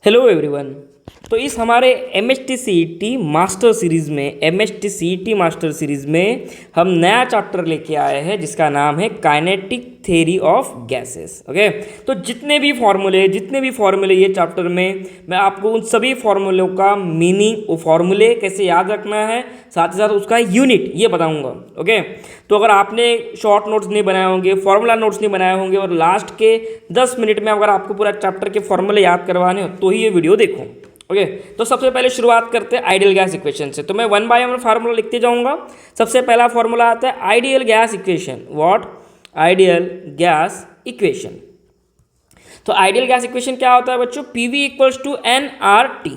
Hello everyone. तो इस हमारे M H T C E T master series में हम नया चैप्टर लेके आए हैं जिसका नाम है kinetic theory of gases. Okay, तो जितने भी फार्मूले ये चैप्टर में मैं आपको उन सभी फार्मूलों का मीनिंग, वो फार्मूले कैसे याद रखना है, साथ ही साथ उसका यूनिट ये बताऊंगा। ओके, तो अगर आपने शॉर्ट नोट्स नहीं बनाए होंगे, फार्मूला नोट्स नहीं बनाए होंगे और लास्ट के 10 मिनट में अगर आपको पूरा चैप्टर के फार्मूले याद करवाने हो तो ही ये वीडियो देखो। ओके, तो सबसे पहले शुरुआत करते हैं आइडियल गैस इक्वेशन से। तो मैं वन बाय वन फार्मूला लिखते जाऊंगा। सबसे पहला फार्मूला आता है ideal gas equation. What? Ideal gas equation. तो आइडियल गैस इक्वेशन क्या होता है बच्चों? PV equals to N R T.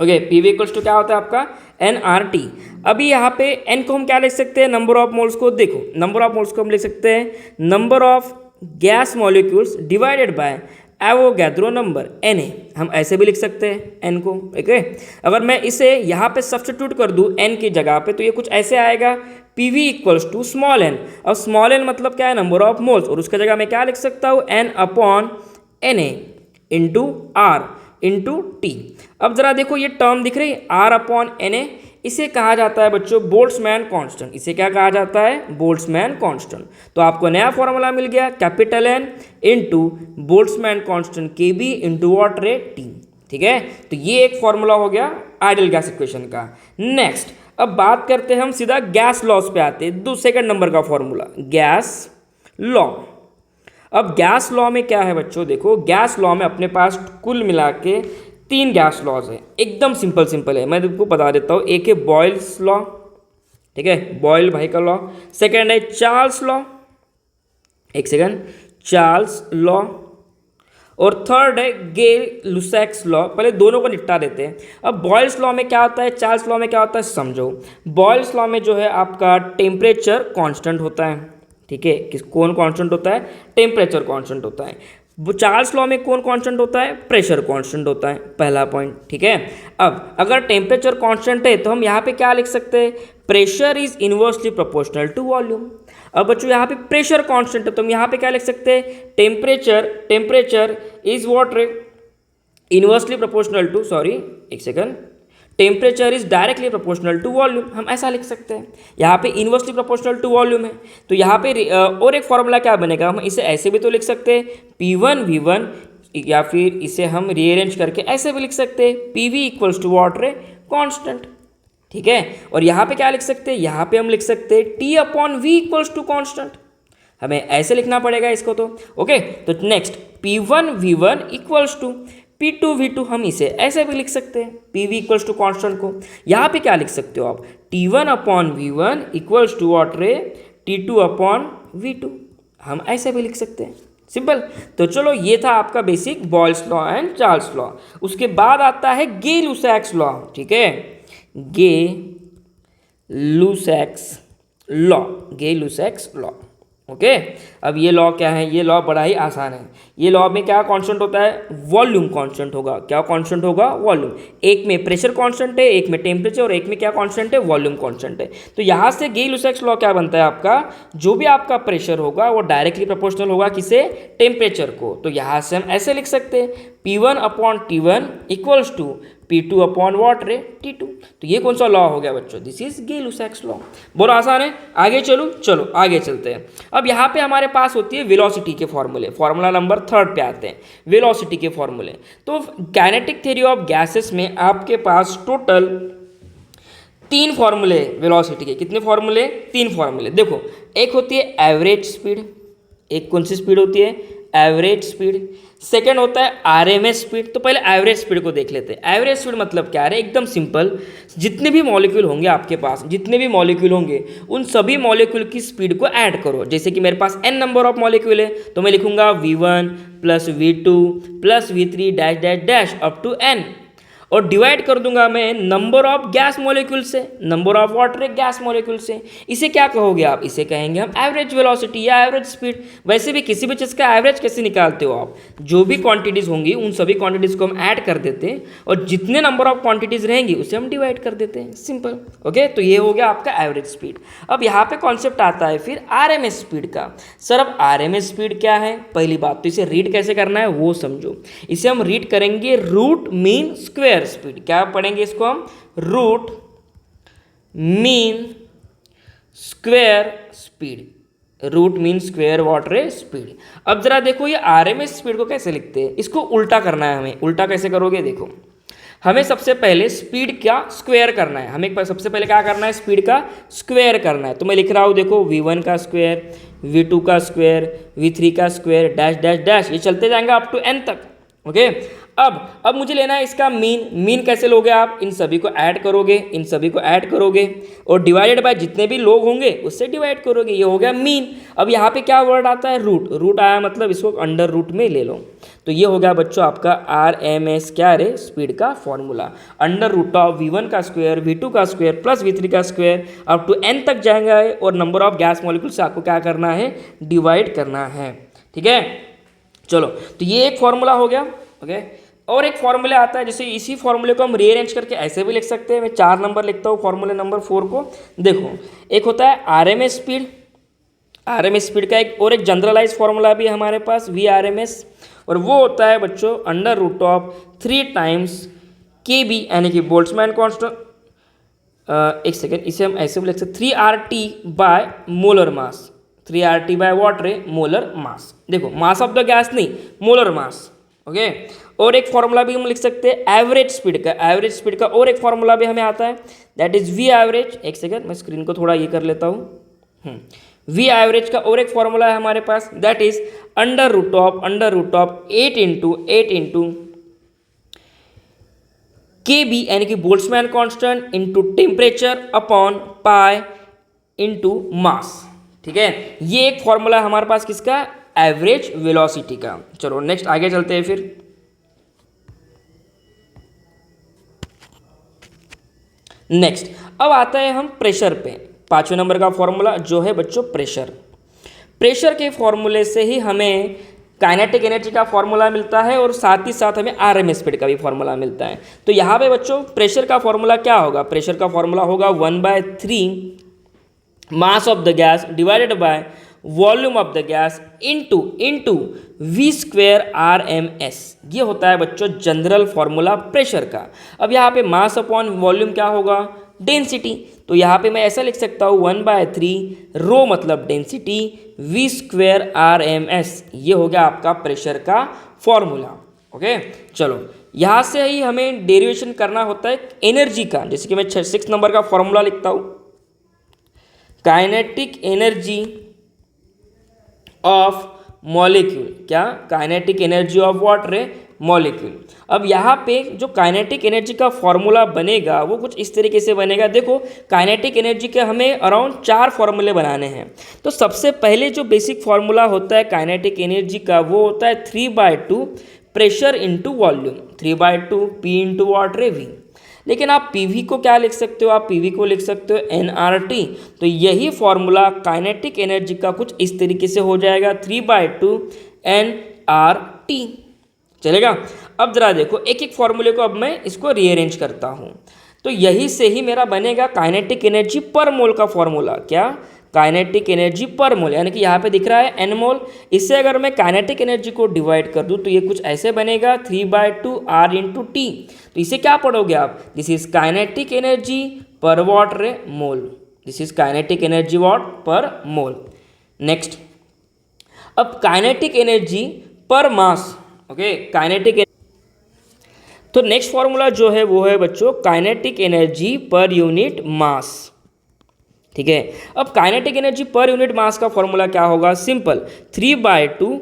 Okay, PV equals to क्या होता है आपका? N R T. अभी यहाँ पे एन को हम क्या लिख सकते हैं? नंबर ऑफ मोल्स को। देखो, नंबर ऑफ मोल्स को हम लिख सकते हैं number of gas molecules divided by Avogadro number Na। हम ऐसे भी लिख सकते हैं एन को। ओके, अगर मैं इसे यहाँ पे सब्स्टिट्यूट कर दूँ एन की जगह पे तो ये कुछ ऐसे आएगा, PV equals to small N. और स्मॉल एन मतलब क्या है? Number of moles. और उसकी जगह मैं क्या लिख सकता हूँ? N upon Na into R into T. अब जरा देखो ये टर्म दिख रही है आर अपॉन Na, इसे कहा जाता है बच्चों बोल्ट्जमैन कांस्टेंट। इसे क्या कहा जाता है? Boltzmann constant. तो आपको नया फॉर्मूला मिल गया, capital N into Boltzmann constant K B into what रे टी। ठीक है, तो ये एक फॉर्मूला हो गया आइडियल गैस इक्वेशन का। नेक्स्ट, अब बात करते हैं हम सीधा गैस लॉस पे आते हैं। सेकंड नंबर का फॉर्मूला गैस लॉ। अब गैस लॉ में क्या है बच्चों? देखो, गैस लॉ में अपने पास कुल मिला के 3 गैस लॉज है। एकदम सिंपल है, मैं तुमको बता देता हूँ। एक है बॉयल्स लॉ, ठीक है, बॉयल भाई का लॉ। सेकंड है चार्ल्स लॉ, एक सेकंड, चार्ल्स लॉ। और थर्ड है गे-लुसैक्स लॉ। पहले दोनों को निपटा देते हैं। अब बॉयल्स लॉ में क्या होता है, चार्ल्स लॉ में क्या होता है, समझो। बॉयल्स लॉ में जो है आपका टेम्परेचर कांस्टेंट होता है। ठीक है, कौन कांस्टेंट होता है? टेम्परेचर कांस्टेंट होता है। वो चार्ल्स लॉ में कौन कांस्टेंट होता है? प्रेशर कांस्टेंट होता है, पहला पॉइंट। ठीक है, अब अगर टेम्परेचर कांस्टेंट है तो हम यहाँ पे क्या लिख सकते हैं? Pressure is inversely proportional to volume. अब बच्चों यहाँ पे प्रेशर कांस्टेंट है तो हम यहाँ पे क्या लिख सकते हैं? टेम्परेचर इज वॉट रे? इनवर्सली प्रोपोर्शनल टू, सॉरी एक second, temperature is directly proportional to volume. हम ऐसा लिख सकते हैं। यहाँ पे इनवर्सली प्रोपोर्शनल टू वॉल्यूम है तो यहाँ पे और एक फॉर्मूला क्या बनेगा? हम इसे ऐसे भी तो लिख सकते हैं P1 V1, या फिर इसे हम रीअरेंज करके ऐसे भी लिख सकते हैं PV इक्वल्स टू वॉट रे? कॉन्स्टेंट। ठीक है, और यहाँ पे क्या लिख सकते हैं? यहाँ पे हम लिख सकते हैं T upon V equals to constant. हमें ऐसे लिखना पड़ेगा इसको तो। ओके, तो next P1 V1 equals to P2 V2, हम इसे ऐसे भी लिख सकते हैं PV इक्वल्स टू कॉन्स्टेंट को। यहाँ पे क्या लिख सकते हो आप? T1 upon V1 equals to what रे? T2 अपॉन V2, हम ऐसे भी लिख सकते हैं। सिंपल। तो चलो, ये था आपका basic Boyle's law and Charles law. उसके बाद आता है गे-लुसैक्स लॉ। ठीक है, गे-लुसैक्स लॉ। ओके, अब ये लॉ क्या है? ये लॉ बड़ा ही आसान है। ये लॉ में क्या कांस्टेंट होता है? वॉल्यूम कांस्टेंट होगा। क्या कांस्टेंट होगा? वॉल्यूम। एक में प्रेशर कांस्टेंट है, एक में टेम्परेचर, और एक में क्या कांस्टेंट है? वॉल्यूम कांस्टेंट है। तो यहाँ से गे-लुसैक्स लॉ क्या बनता है आपका? जो भी आपका प्रेशर होगा वो डायरेक्टली प्रोपोर्शनल होगा किसे? टेम्परेचर को। तो यहाँ से हम ऐसे लिख सकते हैं P1 upon T1 equals to P2 upon what रे? T2। तो ये कौन सा लॉ हो गया बच्चों? This is Gay-Lussac's law. बहुत आसान है। आगे चलो आगे चलते हैं। अब यहाँ पे हमारे पास होती है वेलोसिटी के फॉर्मूले। फॉर्मूला नंबर 3 पे आते हैं, वेलोसिटी के फॉर्मूले। तो काइनेटिक थ्योरी ऑफ गैसेस में आपके पास टोटल 3 फॉर्मूले वेलोसिटी के। कितने फॉर्मूले? 3 फॉर्मूले। देखो, एक होती है एवरेज स्पीड। एक कौन सी स्पीड होती है? Average speed. सेकेंड होता है आरएमएस स्पीड। तो पहले एवरेज स्पीड को देख लेते हैं। एवरेज स्पीड मतलब क्या है? एकदम सिंपल, जितने भी मॉलिक्यूल होंगे आपके पास, जितने भी मॉलिक्यूल होंगे उन सभी मॉलिक्यूल की स्पीड को ऐड करो। जैसे कि मेरे पास n नंबर ऑफ मॉलिक्यूल है तो मैं लिखूंगा V1 plus V2 plus V3 dash dash dash up to n। और डिवाइड कर दूंगा मैं नंबर ऑफ गैस मॉलिक्यूल से, number of water gas molecule से। इसे क्या कहोगे आप? इसे कहेंगे हम एवरेज वेलोसिटी या एवरेज स्पीड। वैसे भी किसी भी चीज़ का एवरेज कैसे निकालते हो आप? जो भी क्वांटिटीज़ होंगी उन सभी क्वांटिटीज़ को हम ऐड कर देते हैं और जितने नंबर ऑफ क्वांटिटीज़ रहेंगी उसे हम डिवाइड कर देते हैं, सिंपल। ओके, तो ये हो गया आपका एवरेज स्पीड। अब यहाँ पे कॉन्सेप्ट आता है फिर आरएमएस स्पीड का। सर अब आरएमएस स्पीड क्या है? पहली बात तो इसे रीड कैसे करना है वो समझो। इसे हम रीड करेंगे रूट मीन स्क्वायर स्पीड। क्या पढ़ेंगे इसको हम? Root mean square speed, root mean square water speed. अब जरा देखो ये आरएमएस स्पीड को कैसे लिखते हैं, इसको उल्टा करना है हमें। उल्टा कैसे करोगे? देखो, हमें सबसे पहले स्पीड का स्क्वायर करना है। हमें सबसे पहले क्या करना है? स्पीड का स्क्वायर करना है। तो मैं लिख रहा हूँ, देखो v1 का स्क्वायर, v2 का स्क्वायर, v3 का स्क्वायर, डैश डैश डैश, ये चलते जाएंगे अप टू n तक। ओके, अब मुझे लेना है इसका मीन। मीन कैसे लोगे आप? इन सभी को ऐड करोगे, इन सभी को ऐड करोगे और डिवाइडेड बाय जितने भी लोग होंगे उससे डिवाइड करोगे, ये हो गया मीन। अब यहाँ पे क्या वर्ड आता है? रूट। रूट आया मतलब इसको अंडर रूट में ले लो। तो ये हो गया बच्चों आपका आरएमएस क्या रे? स्पीड का formula. Under root of v1 का स्क्वायर, v2 का स्क्वायर प्लस v3 का स्क्वायर अप टू n तक जाएंगे और नंबर ऑफ गैस मॉलिक्यूल से आपको क्या करना है? डिवाइड करना है। ठीक है, चलो, तो ये एक फॉर्मूला हो गया। ओके, और एक फॉर्मूला आता है, जैसे इसी फॉर्मूले को हम रीअरेंज करके ऐसे भी लिख सकते हैं। मैं 4 नंबर लिखता हूँ फॉर्मूले नंबर 4 को। देखो, एक होता है आरएमएस स्पीड। आरएमएस स्पीड का एक और एक जनरलाइज फॉर्मूला भी है हमारे पास, वी आरएमएस, और वो होता है बच्चों अंडर रूट ऑफ 3 टाइम्स के बी, यानी कि बोल्ट्जमैन कांस्टेंट। एक सेकेंड, इसे हम ऐसे भी लिख सकते 3RT by molar mass. 3RT by water molar mass. देखो, मास ऑफ द गैस नहीं, मोलर मास। ओके, और एक फॉर्मूला भी हम लिख सकते हैं एवरेज स्पीड का। एवरेज स्पीड का और एक फॉर्मूला भी हमें आता है, दैट इज वी एवरेज। एक सेकेंड, मैं स्क्रीन को थोड़ा ये कर लेता हूँ। वी एवरेज का और एक फॉर्मूला है हमारे पास, that is under root of 8 into K B, यानी कि Boltzmann constant into temperature upon pi into mass. ठीक है, ये एक फॉर्मूला है हमारे पास किसका? एवरेज वेलोसिटी का। चलो नेक्स्ट आगे चलते हैं फिर। नेक्स्ट अब आता है हम प्रेशर पे। 5वें नंबर का फॉर्मूला जो है बच्चों प्रेशर। प्रेशर के फॉर्मूले से ही हमें काइनेटिक एनर्जी का फॉर्मूला मिलता है और साथ ही साथ हमें आरएमएस स्पीड का भी फॉर्मूला मिलता है। तो यहाँ पे बच्चों प्रेशर का फॉर्मूला क्या होगा? प्रेशर का फॉर्मूला होगा 1/3 mass of the gas divided by volume of the gas into V square RMS। ये होता है बच्चों जनरल फॉर्मूला प्रेशर का। अब यहाँ पे मास अपॉन वॉल्यूम क्या होगा? डेंसिटी। तो यहाँ पे मैं ऐसा लिख सकता हूँ 1/3 रो मतलब डेंसिटी, वी स्क्वेयर RMS। ये हो गया आपका प्रेशर का फॉर्मूला। ओके, चलो यहाँ से ही हमें डेरिवेशन करना होता है एनर्जी का। जैसे कि मैं 6 नंबर का फॉर्मूला लिखता हूँ, काइनेटिक एनर्जी ऑफ मॉलिक्यूल। क्या? Kinetic energy of water molecule. अब यहाँ पे जो काइनेटिक एनर्जी का फॉर्मूला बनेगा वो कुछ इस तरीके से बनेगा। देखो, काइनेटिक एनर्जी के हमें अराउंड 4 फॉर्मूले बनाने हैं। तो सबसे पहले जो बेसिक फॉर्मूला होता है काइनेटिक एनर्जी का वो होता है 3/2 pressure into volume, 3/2 P into water V। लेकिन आप PV को क्या लिख सकते हो? आप PV को लिख सकते हो nRT। तो यही फॉर्मूला काइनेटिक एनर्जी का कुछ इस तरीके से हो जाएगा 3/2 nRT। चलेगा? अब जरा देखो, एक एक फॉर्मूले को अब मैं इसको रीअरेंज करता हूँ। तो यही से ही मेरा बनेगा काइनेटिक एनर्जी पर मोल का फॉर्मूला। क्या? काइनेटिक एनर्जी पर मोल, यानी कि यहाँ पे दिख रहा है n मोल। इससे अगर मैं काइनेटिक एनर्जी को डिवाइड कर दूँ तो ये कुछ ऐसे बनेगा 3/2 R इंटू T। तो इसे क्या पढ़ोगे आप? This is kinetic energy per water mole. This is kinetic energy what per mole. Next, अब kinetic energy per mass. Okay, kinetic. तो नेक्स्ट फॉर्मूला जो है वो है बच्चों kinetic energy per unit mass. ठीक है, अब kinetic energy per unit mass का फॉर्मूला क्या होगा? Simple, 3/2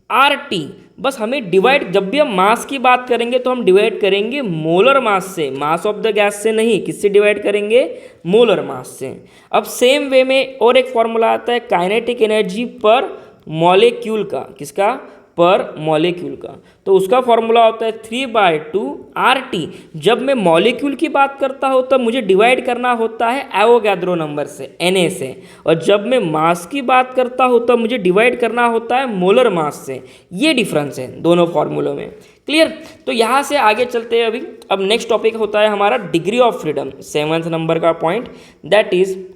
RT। बस हमें डिवाइड, जब भी हम मास की बात करेंगे तो हम डिवाइड करेंगे मोलर मास से, मास ऑफ द गैस से नहीं। किससे डिवाइड करेंगे? मोलर मास से। अब सेम वे में और एक फॉर्मूला आता है काइनेटिक एनर्जी पर मॉलिक्यूल का। किसका? पर मॉलिक्यूल का, तो उसका फॉर्मूला होता है 3/2 RT। जब मैं मॉलिक्यूल की बात करता हूँ तब मुझे डिवाइड करना होता है एवोगैड्रो नंबर से, Na से, और जब मैं मास की बात करता हूँ तब मुझे डिवाइड करना होता है मोलर मास से। ये डिफरेंस है दोनों फॉर्मूलों में। क्लियर? तो यहाँ से आगे चलते हैं अभी। अब नेक्स्ट टॉपिक होता है हमारा degree of freedom, 7th number का point, that is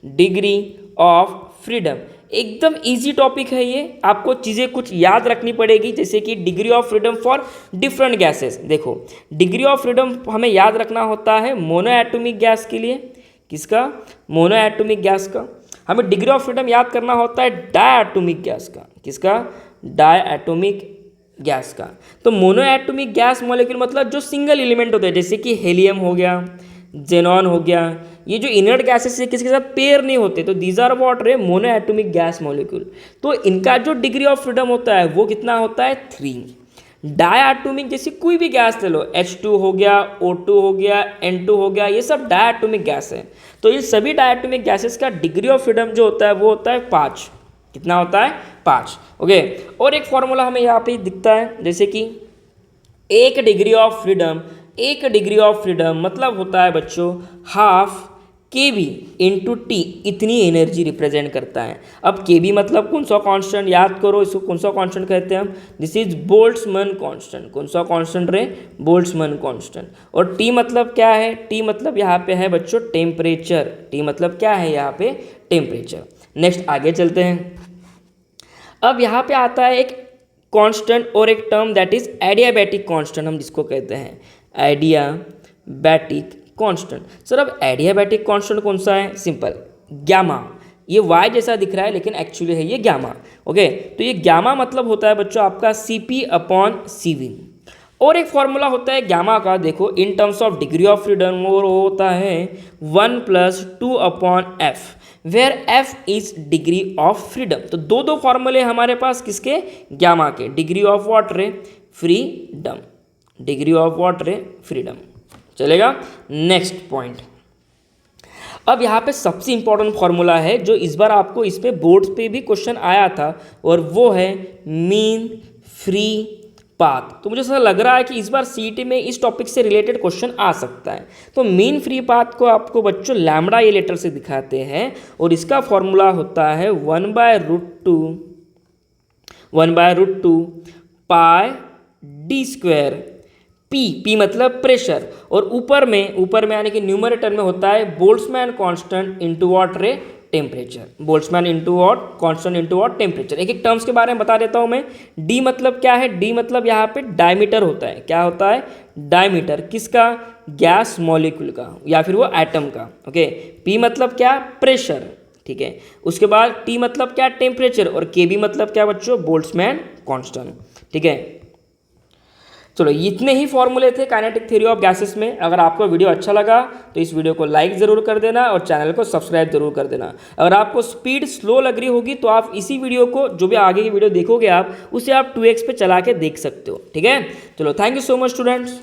degree of freedom. एकदम इजी टॉपिक है ये, आपको चीज़ें कुछ याद रखनी पड़ेगी, जैसे कि degree of freedom for different gases. देखो, डिग्री ऑफ फ्रीडम हमें याद रखना होता है मोनो एटॉमिक गैस के लिए। किसका? मोनो एटॉमिक गैस का। हमें डिग्री ऑफ फ्रीडम याद करना होता है डायटोमिक गैस का। किसका? डायटोमिक गैस का। तो मोनो एटॉमिक गैस मॉलिक्यूल मतलब जो सिंगल एलिमेंट होते हैं, जैसे कि हेलियम हो गया, जेनॉन हो गया, ये जो इनर्ट गैसेस है किसी के साथ पेयर नहीं होते, तो दीज आर व्हाट रे मोनो एटॉमिक गैस मॉलिक्यूल। तो इनका जो डिग्री ऑफ फ्रीडम होता है वो कितना होता है? 3। डायटोमिक जैसे कोई भी गैस ले लो, H2 हो गया, O2 हो गया, N2 हो गया, ये सब डायटोमिक गैस है। तो ये सभी डायटोमिक गैसेस का डिग्री ऑफ फ्रीडम जो होता है वो होता है 5। कितना होता है? 5। ओके। और एक फॉर्मूला हमें यहाँ पे दिखता है, जैसे कि एक डिग्री ऑफ फ्रीडम मतलब होता है बच्चों हाफ kb इंटू टी, इतनी एनर्जी रिप्रेजेंट करता है। अब kb मतलब कौन सा कांस्टेंट? याद करो इसको, कौन सा कांस्टेंट कहते हैं हम? This is Boltzmann constant. कौन सा कांस्टेंट रे? Boltzmann constant. और t मतलब क्या है? t मतलब यहाँ पे है बच्चों टेम्परेचर। t मतलब क्या है यहाँ पे? टेम्परेचर। नेक्स्ट आगे चलते हैं। अब यहाँ पे आता है एक कांस्टेंट और एक term, that is adiabatic constant, हम जिसको कहते हैं एडियाबैटिक कांस्टेंट। सर अब एडियाबैटिक कांस्टेंट कौन सा है? Simple, gamma. ये y जैसा दिख रहा है लेकिन एक्चुअली है ये गामा। ओके, तो ये गामा मतलब होता है बच्चों आपका Cp/Cv। और एक फॉर्मूला होता है गामा का, देखो in terms of degree of freedom, और होता है 1 + 2/f, where f is degree of freedom. तो दो फॉर्मूले हमारे पास किसके? गामा के। डिग्री ऑफ व्हाट रे? फ्रीडम। डिग्री ऑफ व्हाट रे? फ्रीडम। चलेगा? Next point. अब यहाँ पे सबसे इंपॉर्टेंट फॉर्मूला है जो इस बार आपको इस पे बोर्ड्स पे भी क्वेश्चन आया था, और वो है मीन फ्री पाथ। तो मुझे ऐसा लग रहा है कि इस बार सीईटी में इस टॉपिक से रिलेटेड क्वेश्चन आ सकता है। तो मीन फ्री पाथ को आपको बच्चों लैम्बडा ये लेटर से दिखाते हैं, और इसका फॉर्मूला होता है 1/√2 पाई d²। P मतलब प्रेशर, और ऊपर में यानी कि न्यूमरेटर में होता है बोल्ट्जमैन कांस्टेंट इनटू व्हाट रे? Temperature. Boltzmann into what? Constant into what? Temperature. एक एक टर्म्स के बारे में बता देता हूं मैं। D मतलब क्या है? D मतलब यहाँ पे डायमीटर होता है। क्या होता है? डायमीटर। किसका? गैस मॉलिक्यूल का या फिर वो एटम का। ओके। P मतलब क्या? प्रेशर। ठीक है। उसके बाद T मतलब क्या? टेम्परेचर। और KB मतलब क्या बच्चों? Boltzmann constant. ठीक है। चलो, इतने ही फॉर्मूले थे काइनेटिक थ्योरी ऑफ गैसेस में। अगर आपको वीडियो अच्छा लगा तो इस वीडियो को लाइक ज़रूर कर देना और चैनल को सब्सक्राइब जरूर कर देना। अगर आपको स्पीड स्लो लग रही होगी तो आप इसी वीडियो को, जो भी आगे की वीडियो देखोगे आप, उसे आप 2x पे चला के देख सकते हो। ठीक है। चलो, thank you so much students.